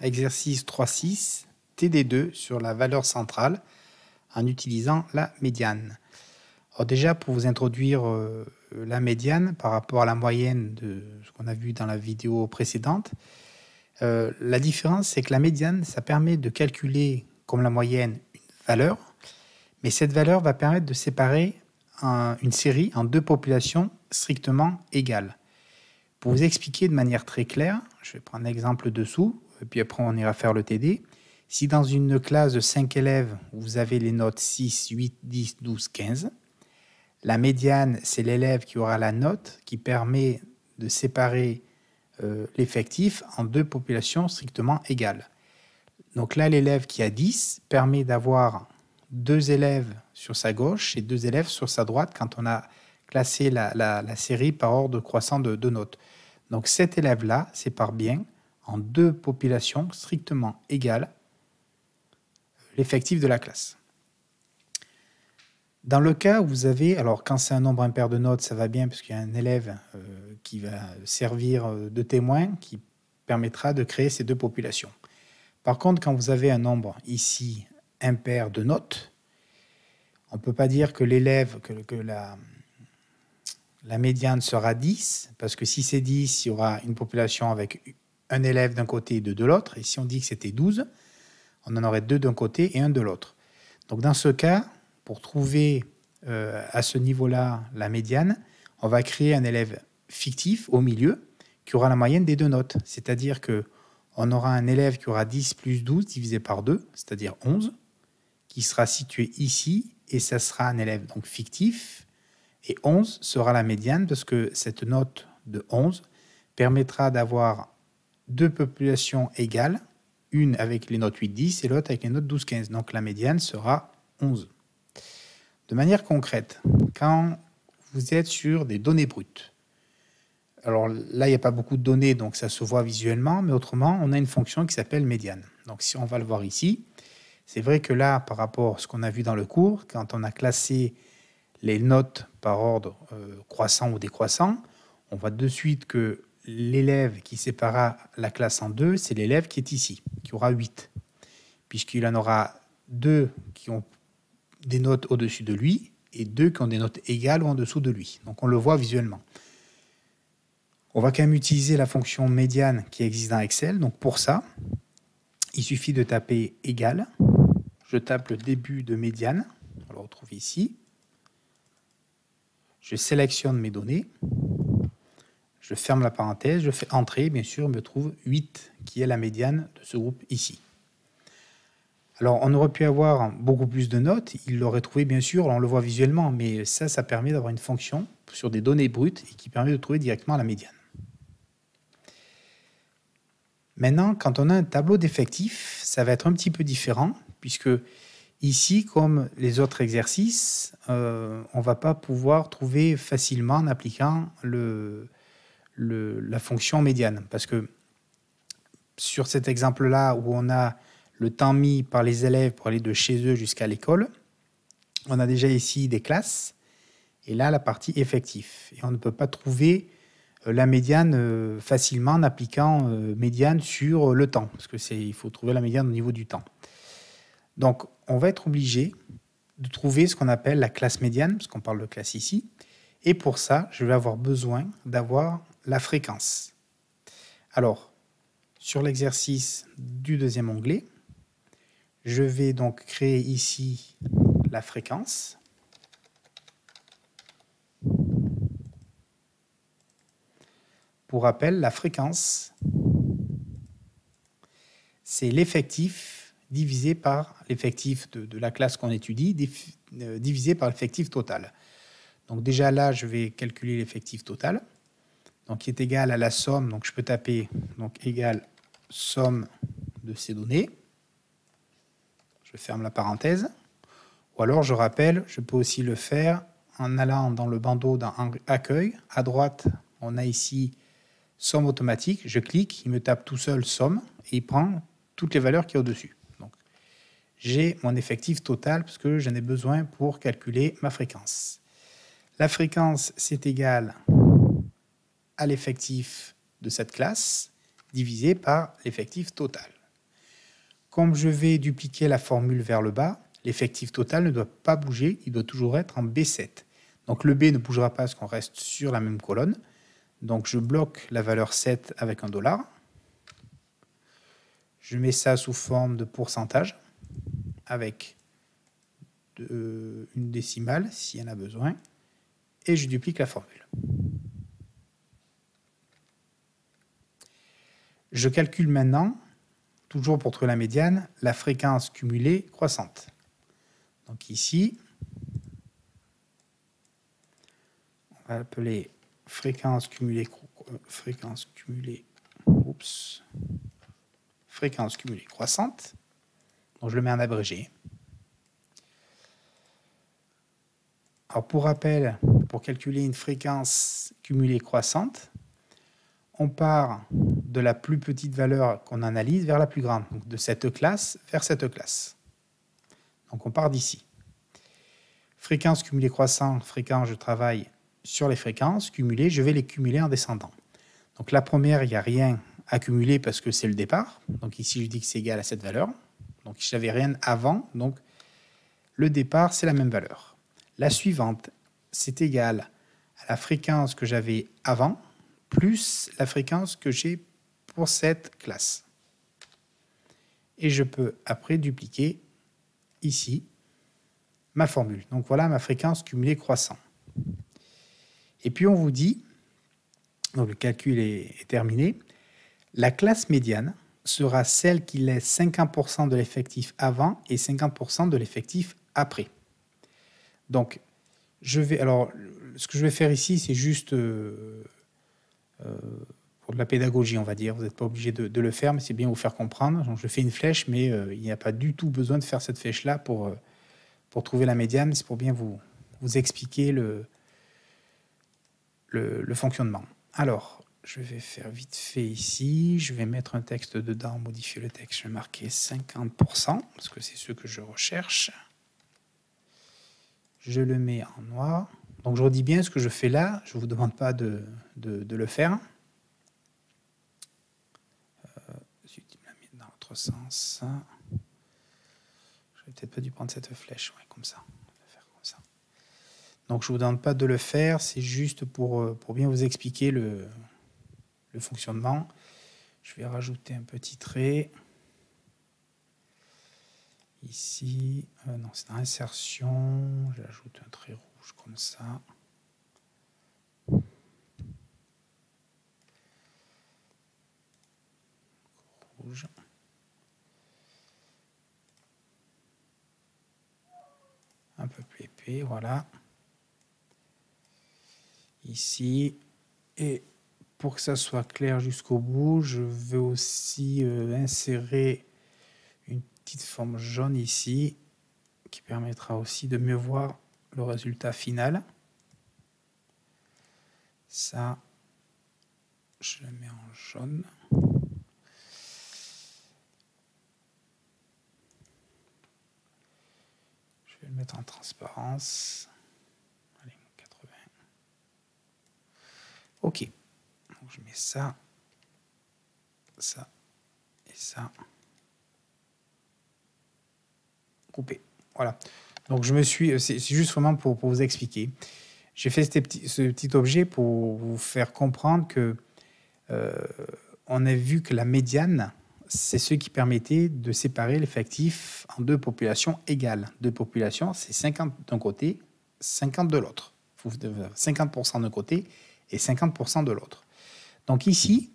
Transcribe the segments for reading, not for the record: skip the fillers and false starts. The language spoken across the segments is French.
exercice 3.6, TD2 sur la valeur centrale en utilisant la médiane. Alors déjà, pour vous introduire la médiane par rapport à la moyenne de ce qu'on a vu dans la vidéo précédente, la différence, c'est que la médiane, ça permet de calculer, comme la moyenne, une valeur, mais cette valeur va permettre de séparer une série en deux populations strictement égales. Pour vous expliquer de manière très claire, je vais prendre l'exemple dessous, et puis après on ira faire le TD. Si dans une classe de 5 élèves, vous avez les notes 6, 8, 10, 12, 15, la médiane, c'est l'élève qui aura la note qui permet de séparer l'effectif en deux populations strictement égales. Donc là, l'élève qui a 10 permet d'avoir 2 élèves sur sa gauche et 2 élèves sur sa droite quand on a classé la série par ordre croissant de notes. Donc cet élève-là sépare bien en deux populations strictement égales l'effectif de la classe. Dans le cas où vous avez, alors quand c'est un nombre impair de notes, ça va bien parce qu'il y a un élève qui va servir de témoin qui permettra de créer ces deux populations. Par contre, quand vous avez un nombre ici impair de notes, on ne peut pas dire que l'élève, que la médiane sera 10, parce que si c'est 10, il y aura une population avec un élève d'un côté et deux de l'autre. Et si on dit que c'était 12, on en aurait 2 d'un côté et 1 de l'autre. Donc dans ce cas, pour trouver à ce niveau-là la médiane, on va créer un élève fictif au milieu qui aura la moyenne des deux notes. C'est-à-dire qu'on aura un élève qui aura 10 plus 12 divisé par 2, c'est-à-dire 11, qui sera situé ici, et ça sera un élève donc fictif. Et 11 sera la médiane parce que cette note de 11 permettra d'avoir deux populations égales, une avec les notes 8-10 et l'autre avec les notes 12-15. Donc la médiane sera 11. De manière concrète, quand vous êtes sur des données brutes, alors là, il n'y a pas beaucoup de données, donc ça se voit visuellement, mais autrement, on a une fonction qui s'appelle médiane. Donc si on va le voir ici, c'est vrai que là, par rapport à ce qu'on a vu dans le cours, quand on a classé les notes par ordre croissant ou décroissant, on voit de suite que l'élève qui séparera la classe en deux, c'est l'élève qui est ici, qui aura 8, puisqu'il en aura 2 qui ont des notes au-dessus de lui et 2 qui ont des notes égales ou en dessous de lui. Donc on le voit visuellement. On va quand même utiliser la fonction médiane qui existe dans Excel. Donc pour ça, il suffit de taper égal. Je tape le début de médiane. On le retrouve ici. Je sélectionne mes données. Je ferme la parenthèse. Je fais entrer. Bien sûr, on me trouve 8 qui est la médiane de ce groupe ici. Alors, on aurait pu avoir beaucoup plus de notes, il l'aurait trouvé bien sûr, on le voit visuellement, mais ça permet d'avoir une fonction sur des données brutes et qui permet de trouver directement la médiane. Maintenant, quand on a un tableau d'effectifs, ça va être un petit peu différent, puisque ici, comme les autres exercices, on ne va pas pouvoir trouver facilement en appliquant la fonction médiane, parce que sur cet exemple-là où on a le temps mis par les élèves pour aller de chez eux jusqu'à l'école, on a déjà ici des classes, et là la partie effectif. Et on ne peut pas trouver la médiane facilement en appliquant médiane sur le temps, parce qu'il faut trouver la médiane au niveau du temps. Donc on va être obligé de trouver ce qu'on appelle la classe médiane, parce qu'on parle de classe ici, et pour ça, je vais avoir besoin d'avoir la fréquence. Alors, sur l'exercice du deuxième onglet, je vais donc créer ici la fréquence. Pour rappel, la fréquence, c'est l'effectif divisé par l'effectif de la classe qu'on étudie, divisé par l'effectif total. Donc déjà là, je vais calculer l'effectif total, donc qui est égal à la somme, donc je peux taper donc égal somme de ces données. Je ferme la parenthèse. Ou alors, je rappelle, je peux aussi le faire en allant dans le bandeau dans Accueil. À droite, on a ici somme automatique. Je clique, il me tape tout seul somme et il prend toutes les valeurs qu'il y a au-dessus. Donc, j'ai mon effectif total parce que j'en ai besoin pour calculer ma fréquence. La fréquence, c'est égal à l'effectif de cette classe divisé par l'effectif total. Comme je vais dupliquer la formule vers le bas, l'effectif total ne doit pas bouger, il doit toujours être en B7. Donc le B ne bougera pas parce qu'on reste sur la même colonne. Donc je bloque la valeur 7 avec un $. Je mets ça sous forme de pourcentage avec une décimale s'il y en a besoin. Et je duplique la formule. Je calcule maintenant, toujours pour trouver la médiane, la fréquence cumulée croissante. Donc ici, on va l'appeler fréquence cumulée croissante. Donc je le mets en abrégé. Alors pour rappel, pour calculer une fréquence cumulée croissante, on part de la plus petite valeur qu'on analyse vers la plus grande, donc de cette classe vers cette classe. Donc on part d'ici. Fréquence cumulée croissante, fréquence, je travaille sur les fréquences cumulées, je vais les cumuler en descendant. Donc la première, il n'y a rien à cumuler parce que c'est le départ. Donc ici, je dis que c'est égal à cette valeur. Donc je n'avais rien avant, donc le départ, c'est la même valeur. La suivante, c'est égal à la fréquence que j'avais avant, plus la fréquence que j'ai pour cette classe. Et je peux après dupliquer ici ma formule. Donc voilà ma fréquence cumulée croissant. Et puis on vous dit, donc le calcul est terminé, la classe médiane sera celle qui laisse 50% de l'effectif avant et 50% de l'effectif après. Donc, ce que je vais faire ici, c'est juste pour de la pédagogie, on va dire. Vous n'êtes pas obligé de le faire, mais c'est bien vous faire comprendre. Donc, je fais une flèche, mais il n'y a pas du tout besoin de faire cette flèche-là pour trouver la médiane. C'est pour bien vous expliquer le fonctionnement. Alors, je vais faire vite fait ici. Je vais mettre un texte dedans, modifier le texte. Je vais marquer 50%, parce que c'est ce que je recherche. Je le mets en noir. Donc je redis bien ce que je fais là. Je ne vous demande pas de le faire. Je la mets dans l'autre sens. Je n'aurais peut-être pas dû prendre cette flèche. Ouais, comme ça. Faire comme ça. Donc je ne vous demande pas de le faire. C'est juste pour bien vous expliquer le fonctionnement. Je vais rajouter un petit trait. Ici, non, c'est dans insertion. J'ajoute un trait rouge comme ça. Rouge. Un peu plus épais, voilà. Ici. Et pour que ça soit clair jusqu'au bout, je vais aussi insérer une petite forme jaune ici qui permettra aussi de mieux voir le résultat final. Ça, je le mets en jaune. Je vais le mettre en transparence. Allez, 80. Ok. Donc je mets ça, ça et ça. Coupé. Voilà. Donc c'est juste vraiment pour vous expliquer. J'ai fait ce petit objet pour vous faire comprendre que on a vu que la médiane, c'est ce qui permettait de séparer l'effectif en deux populations égales. Deux populations, c'est 50 d'un côté, 50 de l'autre. 50% d'un côté et 50% de l'autre. Donc ici,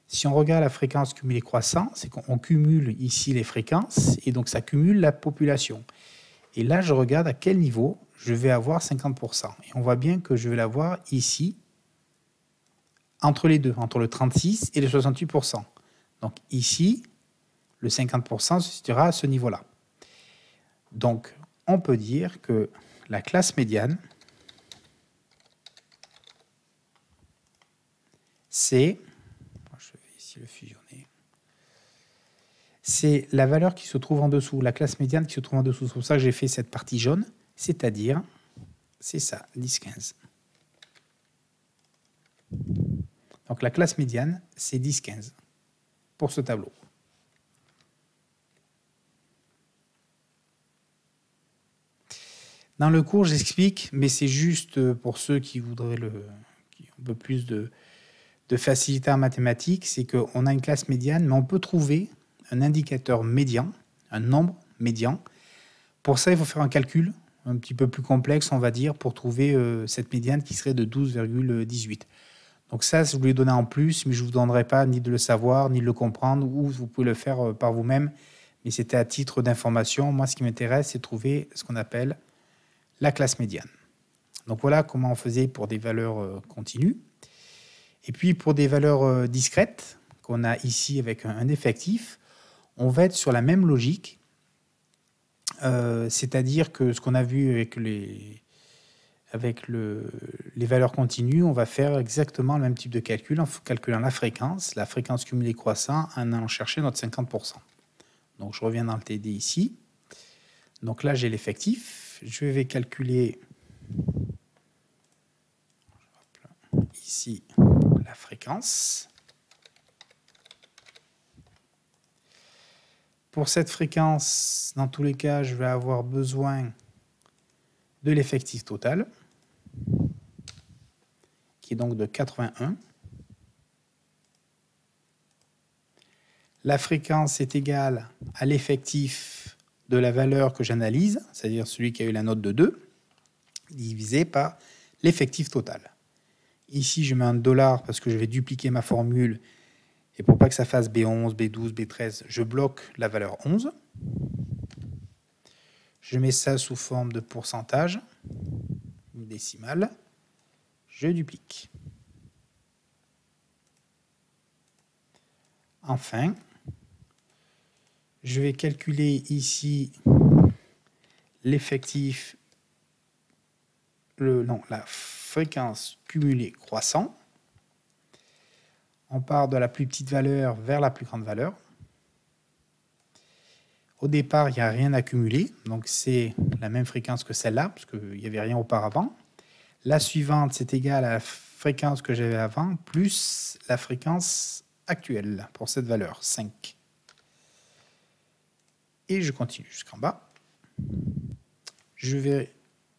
si on regarde la fréquence cumulée croissante, c'est qu'on cumule ici les fréquences et donc ça cumule la population. Et là, je regarde à quel niveau je vais avoir 50%. Et on voit bien que je vais l'avoir ici, entre les deux, entre le 36 et le 68%. Donc ici, le 50% se situera à ce niveau-là. Donc, on peut dire que la classe médiane, c'est... Je vais ici le fusionner. C'est la valeur qui se trouve en dessous, la classe médiane qui se trouve en dessous. C'est pour ça que j'ai fait cette partie jaune, c'est-à-dire, c'est ça, 10-15. Donc la classe médiane, c'est 10-15 pour ce tableau. Dans le cours, j'explique, mais c'est juste pour ceux qui voudraient qui ont un peu plus de facilité en mathématiques, c'est qu'on a une classe médiane, mais on peut trouver un indicateur médian, un nombre médian. Pour ça, il faut faire un calcul un petit peu plus complexe, on va dire, pour trouver cette médiane qui serait de 12,18. Donc ça, je vous l'ai donné en plus, mais je ne vous donnerai pas ni de le savoir, ni de le comprendre, ou vous pouvez le faire par vous-même. Mais c'était à titre d'information. Moi, ce qui m'intéresse, c'est de trouver ce qu'on appelle la classe médiane. Donc voilà comment on faisait pour des valeurs continues. Et puis pour des valeurs discrètes, qu'on a ici avec un effectif, on va être sur la même logique. C'est-à-dire que ce qu'on a vu avec les valeurs continues, on va faire exactement le même type de calcul en calculant la fréquence cumulée croissant, en allant chercher notre 50%. Donc je reviens dans le TD ici. Donc là, j'ai l'effectif. Je vais calculer ici la fréquence. Pour cette fréquence, dans tous les cas, je vais avoir besoin de l'effectif total, qui est donc de 81. La fréquence est égale à l'effectif de la valeur que j'analyse, c'est-à-dire celui qui a eu la note de 2, divisé par l'effectif total. Ici, je mets un dollar parce que je vais dupliquer ma formule. Et pour pas que ça fasse B11, B12, B13, je bloque la valeur 11. Je mets ça sous forme de pourcentage, une décimale. Je duplique. Enfin, je vais calculer ici l'effectif, la fréquence cumulée croissant. On part de la plus petite valeur vers la plus grande valeur. Au départ, il n'y a rien à cumuler, donc c'est la même fréquence que celle-là, parce qu'il n'y avait rien auparavant. La suivante, c'est égal à la fréquence que j'avais avant, plus la fréquence actuelle pour cette valeur, 5. Et je continue jusqu'en bas. Je vais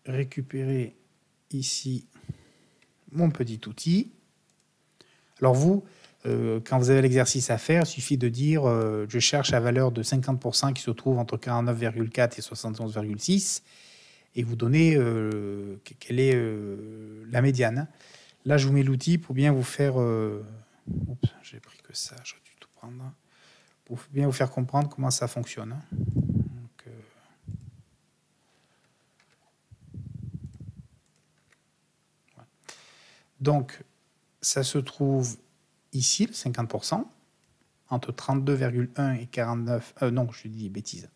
récupérer ici mon petit outil. Alors vous, quand vous avez l'exercice à faire, il suffit de dire je cherche la valeur de 50% qui se trouve entre 49,4 et 71,6 et vous donnez quelle est la médiane. Là, je vous mets l'outil pour bien vous faire... Oups, j'ai pris que ça, j'aurais dû tout prendre. Pour bien vous faire comprendre comment ça fonctionne. Donc, ça se trouve ici, le 50%, entre 32,1 et 49... non, je dis bêtise.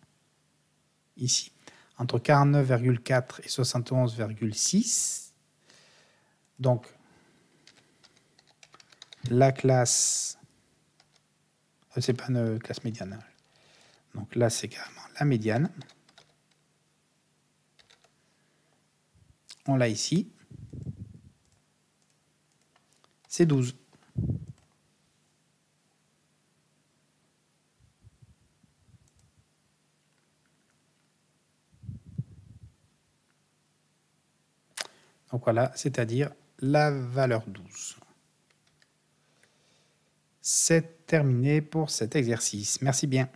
Ici, entre 49,4 et 71,6. Donc, la classe... c'est pas une classe médiane. Donc là, c'est carrément la médiane. On l'a ici. C'est 12. Donc voilà, c'est-à-dire la valeur 12. C'est terminé pour cet exercice. Merci bien.